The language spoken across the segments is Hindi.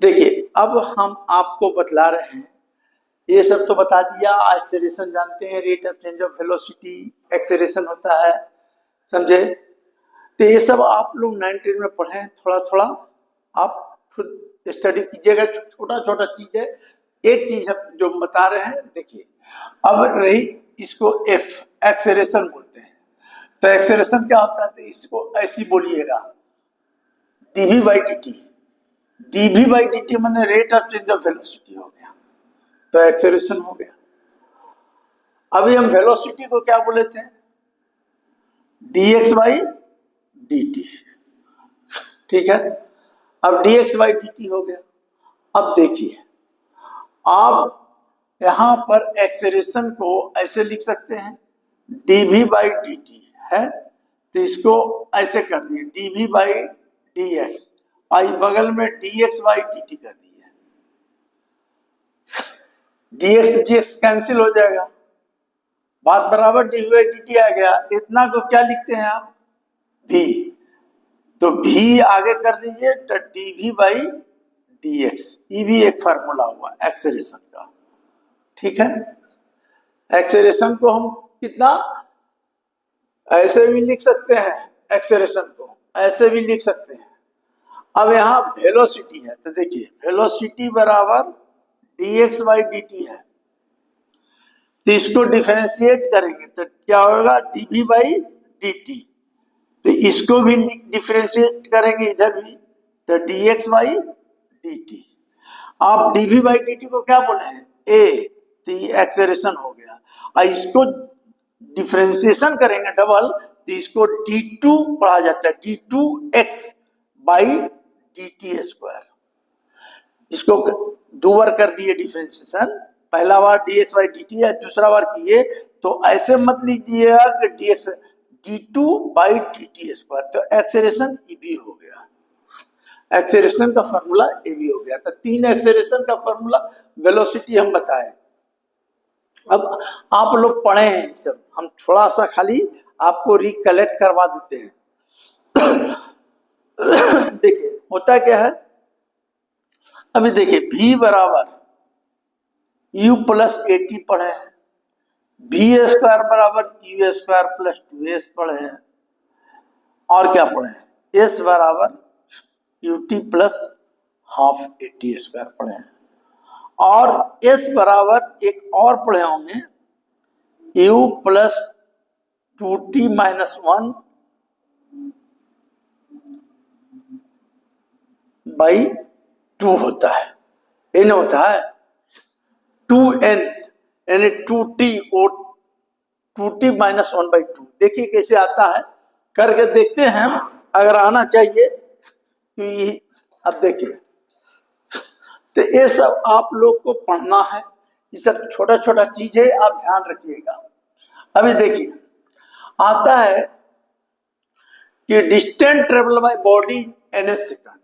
देखिए अब हम आपको बतला रहे हैं, ये सब तो बता दिया। एक्सेलरेशन जानते हैं, rate of change of velocity acceleration होता है, समझे। तो ये सब आप लोग 9-10 में पढ़े, थोड़ा थोड़ा आप खुद स्टडी कीजिएगा। छोटा छोटा चीज है, एक चीज हम जो बता रहे हैं देखिए। अब रही इसको एफ एक्सेलरेशन बोलते हैं। तो एक्सेलरेशन क्या होता है, तो इसको ऐसी बोलिएगा DV by D T. DV by D T मैंने rate of change of velocity हो गया, तो एक्सेलरेशन हो गया। अभी हम वेलोसिटी को क्या बोले थे, dx बाई dt, ठीक है। अब dx बाई dt हो गया। अब देखिए आप यहां पर एक्सेलरेशन को ऐसे लिख सकते हैं, dv बाई dt है, तो इसको ऐसे कर दिए dv बाई dx, आई बगल में dx बाई dt कर दिए। dx dx कैंसिल हो जाएगा, बात बराबर dv बाई dt आ गया। इतना को क्या लिखते हैं आप, v, तो v आगे कर दीजिए तो dv बाई dx। ये भी एक फार्मूला हुआ एक्सेलरेशन का, ठीक है। एक्सेलरेशन को हम कितना ऐसे भी लिख सकते हैं, एक्सेलरेशन को ऐसे भी लिख सकते हैं। अब यहाँ वेलोसिटी है, तो देखिए वेलोसिटी बराबर dx बाई dt है, तो इसको डिफरेंशिएट करेंगे तो क्या होगा, dv बाई dt। तो इसको भी डिफरेंशिएट करेंगे इधर भी, तो dx बाई dt। आप dv बाई dt को क्या बोले हैं, a, तो ये एक्सेलरेशन हो गया। और इसको डिफरेंशिएशन करेंगे डबल, तो इसको d2 पढ़ा जाता है, d2x बाई dt स्क्वायर। इसको दो बार कर दिए डिफरेंशिएशन, पहला बार dx बाई dt है, दूसरा बार किए तो ऐसे मत लीजिएगा कि dx d2 by dt square, तो एक्सेलरेशन e भी हो गया। एक्सेलरेशन का फॉर्मूला ए भी हो गया। तो तीन एक्सेलरेशन का फॉर्मूला, वेलोसिटी हम बताए। अब आप लोग पढ़े हैं सब, हम थोड़ा सा खाली आपको रिकलेक्ट करवा देते हैं। देखिए होता क्या है, अभी देखिए v बराबर u प्लस ए टी पढ़े हैं, v स्क्वायर बराबर u स्क्वायर प्लस 2s पढ़े हैं, और क्या पढ़े हैं, s बराबर ut plus half A T square पढ़े हैं, और s बराबर एक और पढ़े होंगे u plus 2t minus 1 by 2 होता है, n होता है 2n, यानी 2t और 2t माइनस 1 बाई 2। देखिए कैसे आता है, करके देखते हैं, अगर आना चाहिए कि अब देखिए। तो ये सब आप लोग को पढ़ना है, ये सब छोटा छोटा चीज है, आप ध्यान रखिएगा। अभी देखिए आता है कि distance travel by body N S second.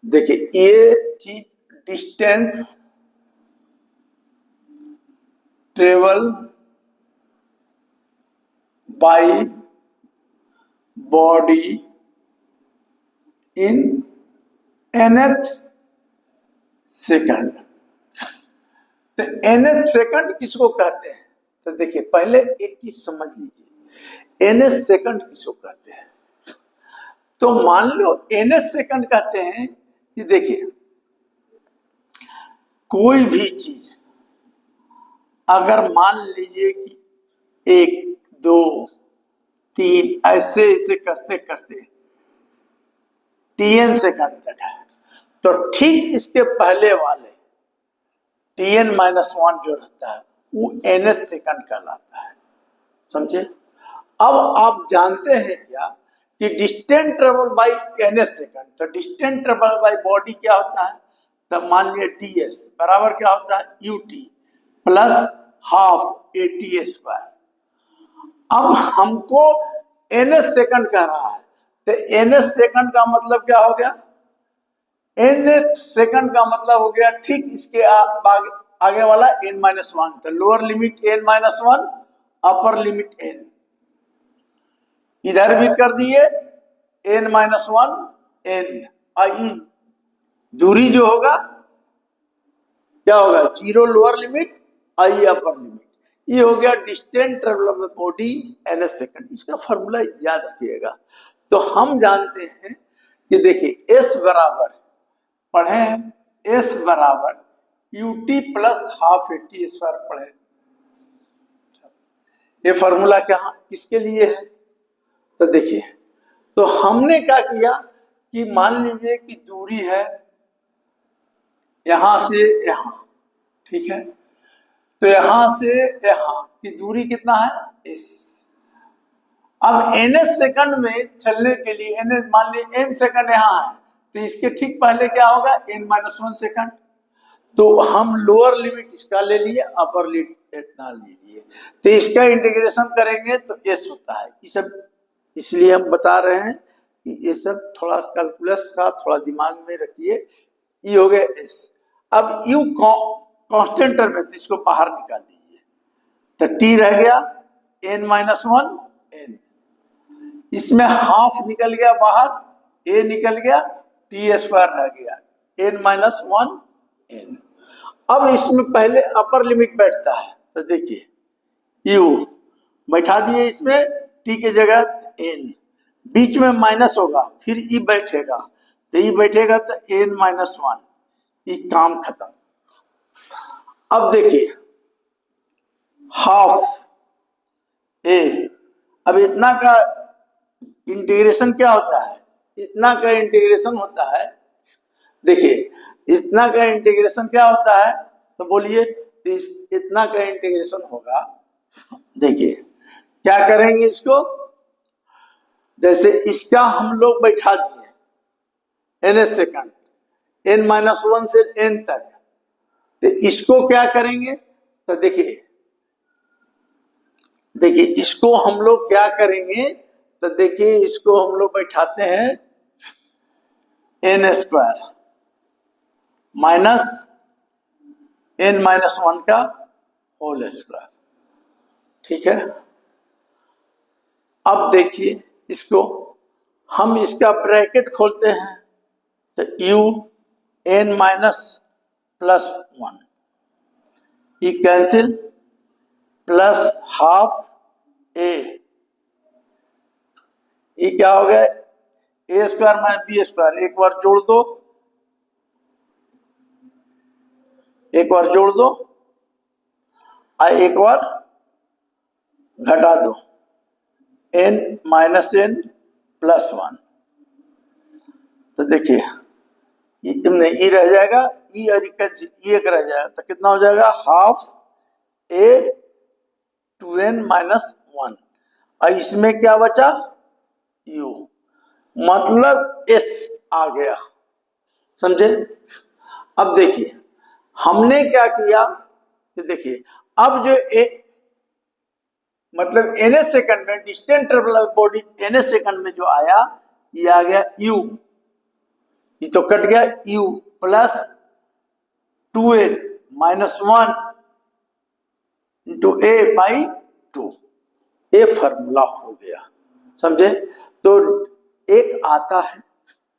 देखिए ये चीज distance travel by body in nth second. तो nth सेकंड किसको कहते हैं, तो देखिए पहले एक चीज समझ लीजिए, nth सेकंड किसको कहते हैं। तो मान लो nth सेकंड कहते हैं कि देखिए कोई भी चीज अगर मान लीजिए कि 1 2 3 ऐसे ऐसे करते करते tn सेकंड तक है, तो ठीक इसके पहले वाले tn माइनस 1 जो रहता है वो ns सेकंड कहलाता है, समझे। अब आप जानते हैं क्या कि distance travel bye ns second, तो डिस्टेंस ट्रेवल बाय बॉडी क्या होता है, तो मान लिया ds बराबर क्या होता है ut plus half A T square. अब हमको ns सेकंड कह रहा है, तो ns सेकंड का मतलब क्या हो गया, n सेकंड का मतलब हो गया ठीक इसके आगे वाला n माइनस 1, तो lower limit n minus 1, upper limit n, इधर भी कर दिए n माइनस 1 n, आई दूरी जो होगा क्या होगा, zero lower limit I upper limit, ये हो गया distance travel of the body N second. इसका फॉर्मूला याद रखिएगा। तो हम जानते हैं कि देखिए एस बराबर पढ़े, एस बराबर UT plus half eighty square पढ़े। ये फॉर्मूला क्या किसके लिए है, तो देखिए, तो हमने क्या किया कि मान लीजिए कि दूरी है यहां से यहां, ठीक है, तो यहां से यहां की दूरी कितना है एस। अब एन एस सेकंड में चलने के लिए एन मान लीजिए एन सेकंड यहां है, तो इसके ठीक पहले क्या होगा एन माइनस वन सेकंड। तो हम लोअर लिमिट इसका ले लिए, अपर लिमिट इतना ले लिए, तो इसका इंटीग्रेशन करेंगे तो एस होता है। ये सब इसलिए हम बता रहे हैं कि ये सब थोड़ा कैलकुलस का थोड़ा दिमाग में रखिए। ये हो गया एस। अब यू कांस्टेंट टर्म है तो इसको बाहर निकाल दीजिए, तो टी रह गया एन माइनस वन एन, इसमें हाफ निकल गया बाहर, ए निकल गया, टी स्क्वायर रह गया एन माइनस वन एन। अब इसमें पहले अपर लिमिट बैठता है, तो देखिए यू बैठा दिए इसमें, टी की जगह एन, बीच में माइनस होगा, फिर ई बैठेगा, तो ई बैठेगा तो एन माइनस वन, ये काम खत्म। अब देखिए हाफ ए, अब इतना का इंटीग्रेशन क्या होता है, इतना का इंटीग्रेशन होता है, देखिए इतना का इंटीग्रेशन क्या होता है, तो बोलिए इतना का इंटीग्रेशन होगा। देखिए क्या करेंगे इसको, जैसे इसका हम लोग बैठा दिए N S second, N minus one से एन तक, तो इसको क्या करेंगे, तो देखिए इसको हम लोग क्या करेंगे, तो देखिए इसको हम लोग बैठाते हैं N square minus N minus one का होल स्क्वायर, ठीक है। अब देखिए इसको हम इसका ब्रैकेट खोलते हैं, तो U N minus plus one, ये कैंसिल, प्लस हाफ ए, ये क्या हो गया A square minus B square, एक बार जोड़ दो, एक बार जोड़ दो और एक बार घटा दो, N minus N plus one. तो देखिए ई रह जाएगा, ई एक रह जाएगा, तो कितना हो जाएगा half A two N minus one, और इसमें क्या बचा यू, मतलब एस आ गया, समझे। अब देखिए हमने क्या किया, तो देखिए अब जो मतलब एन एस सेकंड में distance travel body N S second में जो आया, ये आ गया यू, ये तो कट गया, u plus two N minus one into a by two, ये फॉर्मूला हो गया, समझे। तो एक आता है,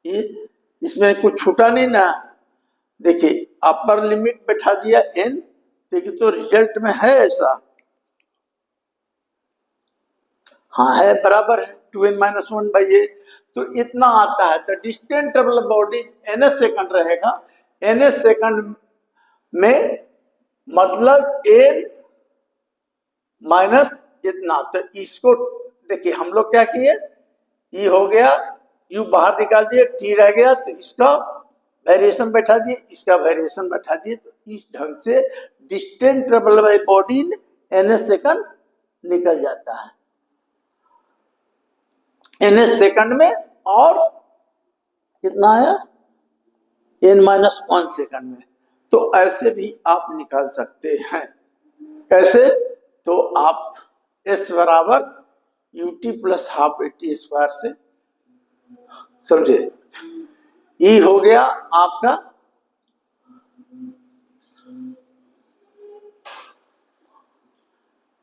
ये इसमें कुछ छूटा नहीं ना, देखिए अपर लिमिट बैठा दिया एन, देखिए तो रिजल्ट में है ऐसा, हाँ है बराबर है two N minus one by a, तो इतना आता है। तो distance travel body N S second रहेगा, एन एस सेकंड में मतलब एन माइनस इतना, तो इसको देखिए हम लोग क्या किए, ये हो गया यू बाहर निकाल दिए, टी रह गया, तो इसका वेरिएशन बैठा दिए, इसका वेरिएशन बैठा दिए, तो इस ढंग से distance travel by body N S second निकल जाता है एन एस सेकंड में, और कितना आया एन माइनस वन सेकंड में। तो ऐसे भी आप निकाल सकते हैं, कैसे, तो आप एस बराबर UT plus half eighty square से, समझे, ये हो गया आपका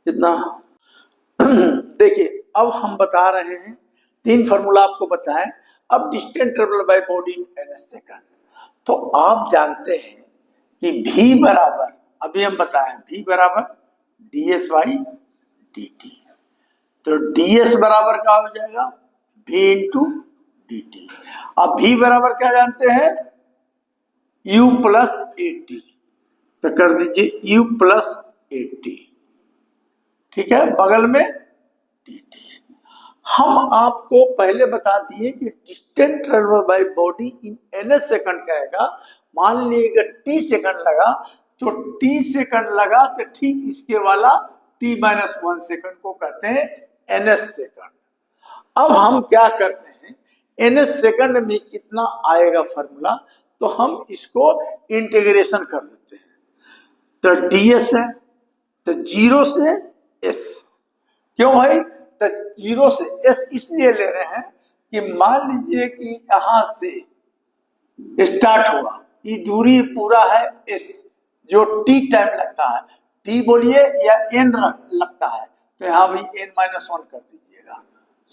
कितना। देखिए अब हम बता रहे हैं, तीन फॉर्मूला आपको बताएं। अब distance travel by body N S second, तो आप जानते हैं कि v बराबर, अभी हम बताएं, v बराबर ds बाई dt। तो ds बराबर क्या हो जाएगा, v इंटू dt। अब v बराबर क्या जानते हैं, u प्लस 80, तो कर दीजिए u प्लस 80, ठीक है, बगल में dt। हम आपको पहले बता दिए कि distance travel by body in ns second कहेगा। मान लीजिए t सेकंड लगा, तो t सेकंड लगा तो ठीक इसके वाला t माइनस 1 सेकंड को कहते हैं ns सेकंड। अब हम क्या करते हैं, ns सेकंड में कितना आएगा फॉर्मूला, तो हम इसको इंटीग्रेशन कर देते हैं। तो ds है, तो 0 से s, क्यों भाई, तो 0 से s इसलिए ले रहे हैं कि मान लीजिए कि यहां से स्टार्ट हुआ, ये दूरी पूरा है s, जो t टाइम लगता है, t बोलिए या n लगता है, तो यहां भी n माइनस 1 कर दीजिएगा।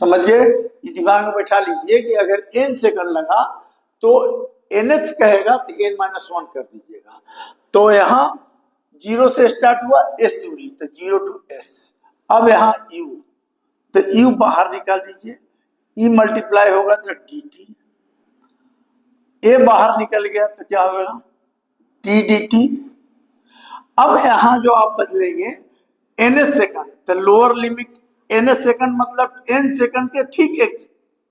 समझ गए, ये दिमाग में बैठा लीजिए कि अगर n सेकंड लगा तो nth कहेगा तो n माइनस 1 कर दीजिएगा। तो यहाँ 0 से स्टार्ट हुआ s दूरी, तो 0 टू s। अब यहाँ u, तो u बाहर निकाल दीजिए, e मल्टीप्लाई होगा तो dt, a बाहर निकल गया तो क्या होगा, t dt। अब यहाँ जो आप बदलेंगे ns सेकंड, तो लोअर लिमिट ns सेकंड मतलब n सेकंड के ठीक एक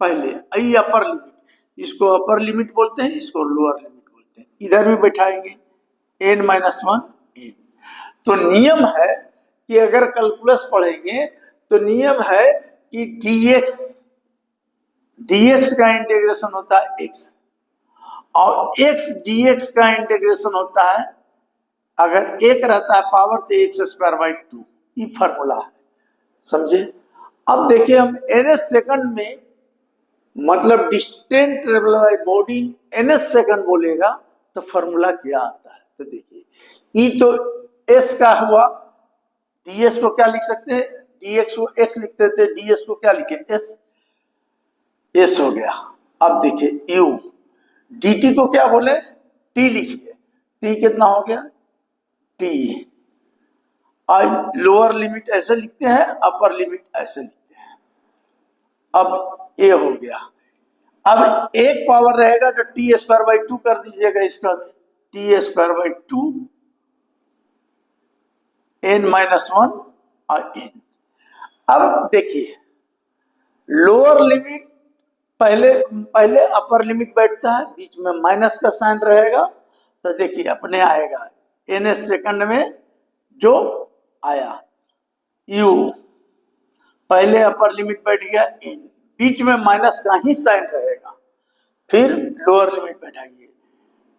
पहले, आई अपर लिमिट, इसको अपर लिमिट बोलते हैं, इसको लोअर लिमिट बोलते हैं। इधर भी बैठाएंगे n माइनस 1 n। तो नियम है कि अगर कैलकुलस पढ़ेंगे तो नियम है कि dx का इंटीग्रेशन होता है x, और x dx का इंटीग्रेशन होता है, अगर एक रहता है पावर तो x स्क्वायर बाई 2, ये फॉर्मूला है, समझे। अब देखिए हम ns सेकंड में मतलब distance travel by body ns second बोलेगा तो फॉर्मूला क्या आता है, तो देखिए ई तो s का हुआ, ds को क्या लिख सकते हैं, dx को x लिखते थे, ds को क्या लिखे s हो गया। अब देखिए u, dt को क्या बोले, t लिखिए, t कितना हो गया t, आज लोअर लिमिट ऐसे लिखते हैं, अपर लिमिट ऐसे लिखते हैं। अब a हो गया, अब एक पावर रहेगा तो टी स्क्वायर बाई 2 कर दीजिएगा, इसका भी T square by 2 n minus 1 और n। अब देखिए लोअर लिमिट पहले अपर लिमिट बैठता है, बीच में माइनस का साइन रहेगा, तो देखिए अपने आएगा ns सेकंड में जो आया u, पहले अपर लिमिट बैठ गया n, बीच में माइनस का ही साइन रहेगा, फिर लोअर लिमिट बैठाइए,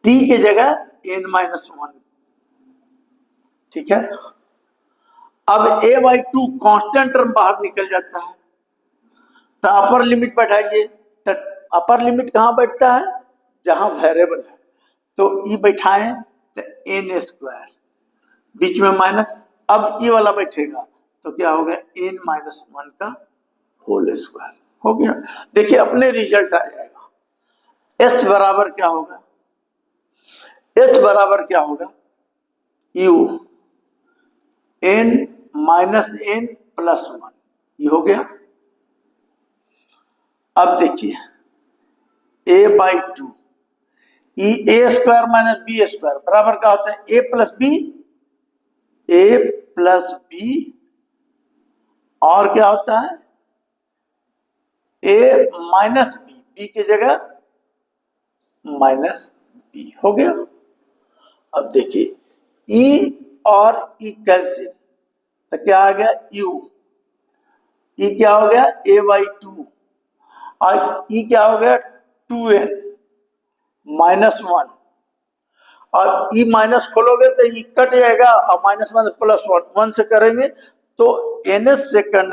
t की जगह n माइनस 1, ठीक है। अब a बाई 2 कॉन्स्टेंट टर्म बाहर निकल जाता है, तो अपर लिमिट बैठाइए, तो अपर लिमिट कहाँ बैठता है, जहां वेरिएबल है, तो ई बैठाएं तो n स्क्वायर, बीच में माइनस, अब ई वाला बैठेगा तो क्या होगा n माइनस 1 का होल स्क्वायर हो गया। देखिए अपने रिजल्ट आ जाएगा। s बराबर क्या होगा, s बराबर क्या होगा, u n minus n plus 1, ये हो गया। अब देखिए a by 2, a square minus B square बराबर क्या होता है, a प्लस बी, और क्या होता है a माइनस बी की जगह माइनस बी हो गया। अब देखिए e और e कैंसिल, तो क्या आ गया u, e क्या हो गया a बाई 2, और e क्या हो गया 2n माइनस 1, और e माइनस खोलोगे तो e कट जाएगा, और माइनस 1 प्लस 1 से करेंगे तो nth सेकंड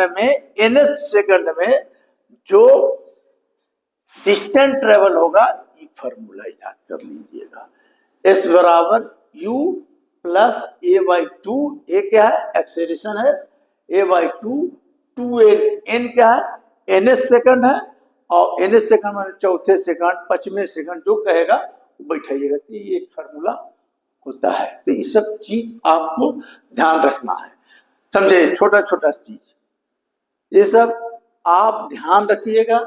में जो डिस्टेंस ट्रेवल होगा, ये फॉर्मूला याद कर लीजिएगा, s बराबर u प्लस a बाई 2, ए क्या है एक्सेलरेशन है, a बाई 2 2n, n क्या है nth सेकंड है, और nth सेकंड में चौथे सेकंड, 5वें सेकंड जो कहेगा बैठाइएगा, तो ये एक फार्मूला होता है। तो ये सब चीज आपको ध्यान रखना है, समझे, छोटा छोटा चीज ये सब आप ध्यान रखिएगा।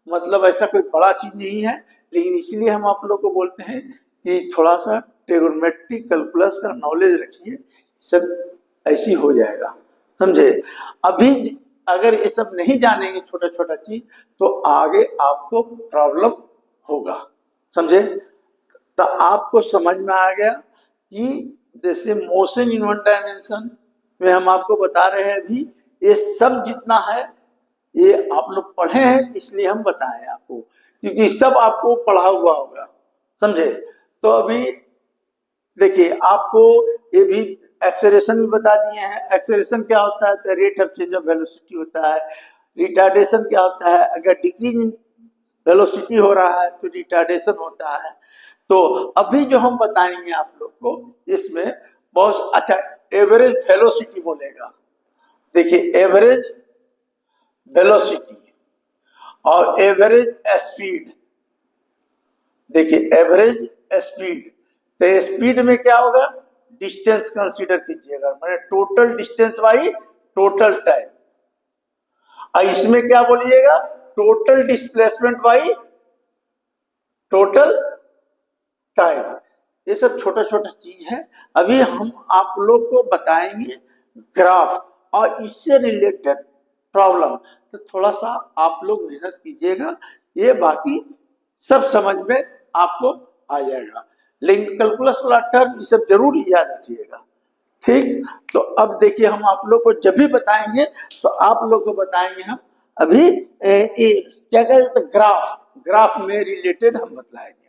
मतलब ऐसा कोई बड़ा चीज नहीं है, लेकिन इसलिए हम आप लोग को बोलते हैं कि थोड़ा सा ट्रिगोनोमेट्रिक कैलकुलस का नॉलेज रखिए, सब ऐसी हो जाएगा, समझे। अभी अगर ये सब नहीं जानेंगे छोटा छोटा चीज, तो आगे आपको प्रॉब्लम होगा, समझे। तो आपको समझ में आ गया कि जैसे मोशन इन वन डायमेंशन में हम आपको बता रहे हैं, अभी ये सब जितना है ये आप लोग पढ़े हैं, इसलिए हम बताएं आपको, क्योंकि सब आपको पढ़ा हुआ होगा, समझे। तो अभी देखिए आपको ये भी एक्सेलरेशन भी बता दिए हैं। एक्सेलरेशन क्या होता है, तो rate of change of velocity होता है। रिटार्डेशन क्या होता है, अगर डिक्रीज इन वेलोसिटी हो रहा है तो रिटार्डेशन होता है। तो अभी जो हम बताएंगे आप लोग को, इसमें बहुत अच्छा एवरेज वेलोसिटी बोलेगा। देखिए एवरेज वेलोसिटी और एवरेज स्पीड। देखिए एवरेज स्पीड, तो स्पीड में क्या होगा, डिस्टेंस कंसीडर कीजिएगा, मैंने total distance by total time. और इसमें क्या बोलिएगा, total displacement by total time. ये सब छोटा छोटा चीज है। अभी हम आप लोग को बताएंगे ग्राफ और इससे रिलेटेड प्रॉब्लम, तो थोड़ा सा आप लोग मेहनत कीजिएगा, ये बाकी सब समझ में आपको आ जाएगा। लिंक कैलकुलस वाला टर्म ये सब जरूर याद रखिएगा, ठीक। तो अब देखिए हम आप लोग को जब भी बताएंगे तो आप लोग को बताएंगे हम अभी क्या कहते हैं, ग्राफ में रिलेटेड हम बताएंगे।